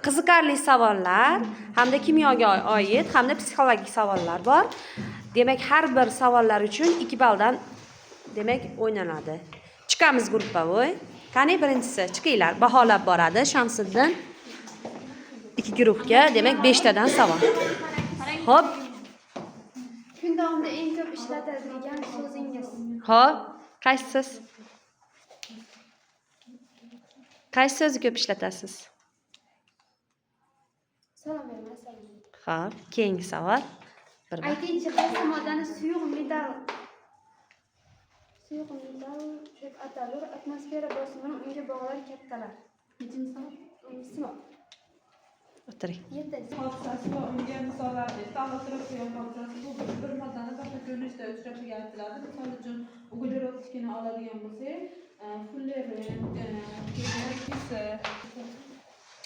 qiziqarli savollar hamda kimyoga oid hamda psixologik savollar bor. Demak, har bir savollar uchun 2 balldan demak o'ynanadi. Chiqamiz gruppavoy. Qani birinchisi chiqinglar, baholab boradi Shamsiddin. 2 guruhga, demak 5 tadan savol. Xo'p. Kun davomida eng ko'p ishlatadigan so'zingiz. Xo'p, qaysisiz? Qaysi so'zni ko'p ishlatasiz? Salom bermasam. Xo'p, keyingi savol. Aytingchi, qaysi moddani suyuq metall deb atalur? Atmosfera bosimini unga bog'lar kattalar. Nechinchi savol? O'tiring. 7. Hodisasi va unga misollar berdi. Alloh hodisasi bu bir moddani boshqa ko'rinishda uchrashiga aytiladi. Misol uchun, uglerodnikini oladigan bo'lsak, fullerin,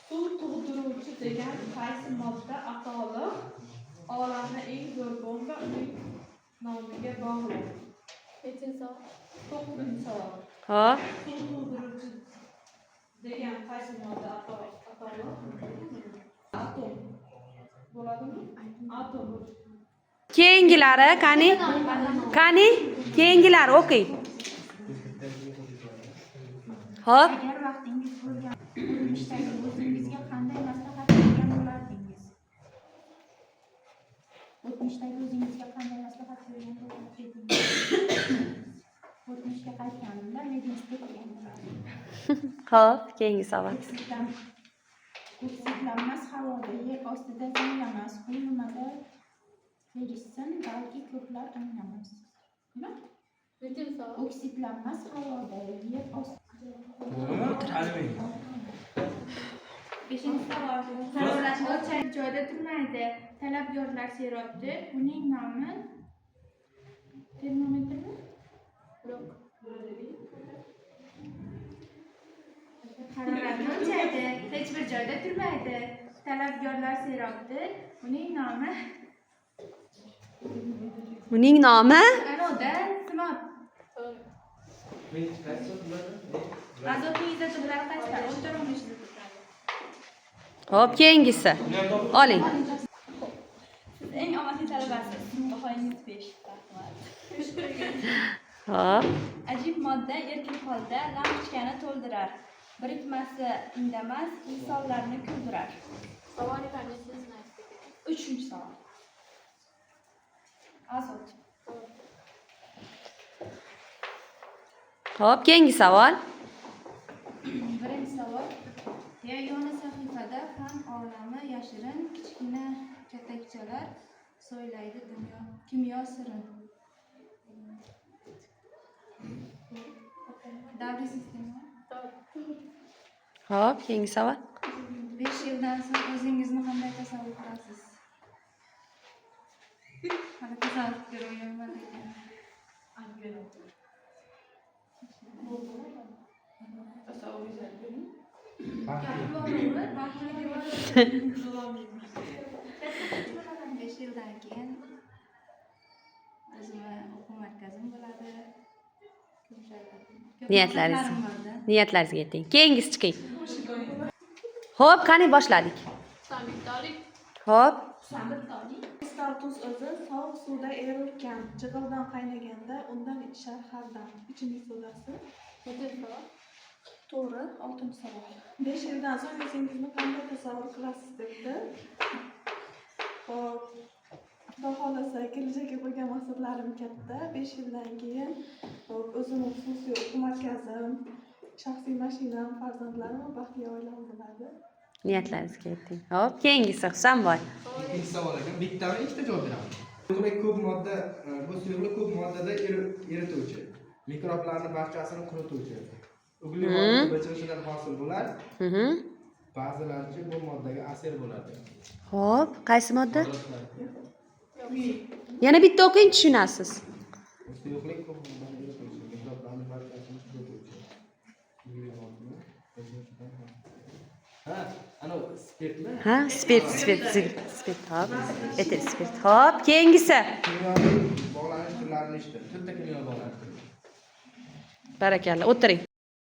suv tug'diruvchi degan qaysi modda aholi olamda eng zo'r bomba uning nomiga bog'liq. Nechinchi savol? 9-chi savol. Xo'p, Suv tug'diruvchi degan qaysi modda aholi atom bo'ladimi? Atom. keyingilari qani? Keyingilari o'qing. Xo'p, Agar vaqtingiz bo'lgan o'tmishdagi o'zingizga qanday maslahat bergan bo'lardingiz? O'tmishdagi o'zingizga qanday maslahat bergan bo'lardingiz? O'tmishga qaytganimda medinstga kelgan bo'lardim. xo'p, keyingi savol. Oksidlanmas havoda, yer ostida zanglamas, bu nimada erishsin, balki ko'plar anglamas. Nima? Nechinchi savol? Oksidlanmas havoda, yer ostida. 5-chi savol. Haroratli o'lcham joyda turmaydi. Talabgorlar seropti. Uning nomi termometrmi? Yo'q. Haroratni o'lchaydi. Hech bir joyda turmaydi. Talabgorlar seropti. Uning nomi anoda simot. Azotli izotoplar qaysilar? O'lcharilgan izotoplar. Xo'p, keyingisi. Oling. Siz eng omadli talabasiz. Bahoyingiz 5. Xo'p, Ajib modda erkin holda lampochkani to'ldirar. Birikmasi indamas, insonlarni kuldirar. Savol nechinchi? 3-chi savol. Azot. xo'p, keyingi savol. Birinchi savol. Yagona sahifada fan olami yashirin, kichkina katakchalar so'ylaydi dunyo. Kimyo sirin. Davriy sistema. Xo'p, keyingi savol. 5 yildan so'ng o'zingizni qanday tasavvur qilasiz? Hali tasavvur ko'rmayman ekan. Besh yildan keyin o'zimni o'quv markazim bo'ladi. Niyatlaringizga yeting. Keyingisi chiqing. Xo'p, qani boshladik. Samimdorlik. Xo'p, Status o'zi sovuq suvda eriyotgan, jig'ildan qaynaganda undan ichishar har dam. Ichimlik sodasi. Nechinchi savol? To'g'ri, 6-chi savol. 5 yildan so'ng o'zingizni qanday tasavvur qilasiz debdi. Xo'p, Xudo xolasa kelajakka bo'lgan maqsadlarim katta. 5 yildan keyin o'zimning xususiy o'quv markazim, shaxsiy mashinam, farzandlarim va baxtli oilam bo'ladi. niyatlaringizga yeting. Xo'p, keyingisi Husanboy. Ikkinchi savol ekan. Bittami, ikkita javob beraman. Suyuqlik ko'p modda, bu suyuqlik ko'p moddada erituvchi, mikroblarning barchasini qurituvchi. Uglevodlar bichilishidan hosil bo'lar. Ba'zilaricha bu moddaga asir bo'ladi. Xo'p, qaysi modda? Yana bitta o'qing, tushunasiz. Suyuqlik ko'p moddada erituvchi, mikroblarning barchasini qurituvchi. Uglevodlar bichilishidan hosil. Ana spirtmi? Ha, spirt. Hop. Etil spirt. Hop, keyingisi. Kimyoviy bog'lanish turlarini ishtir. To'rtta kimyo bog'lanish turlari. Barakalla, o'tiring.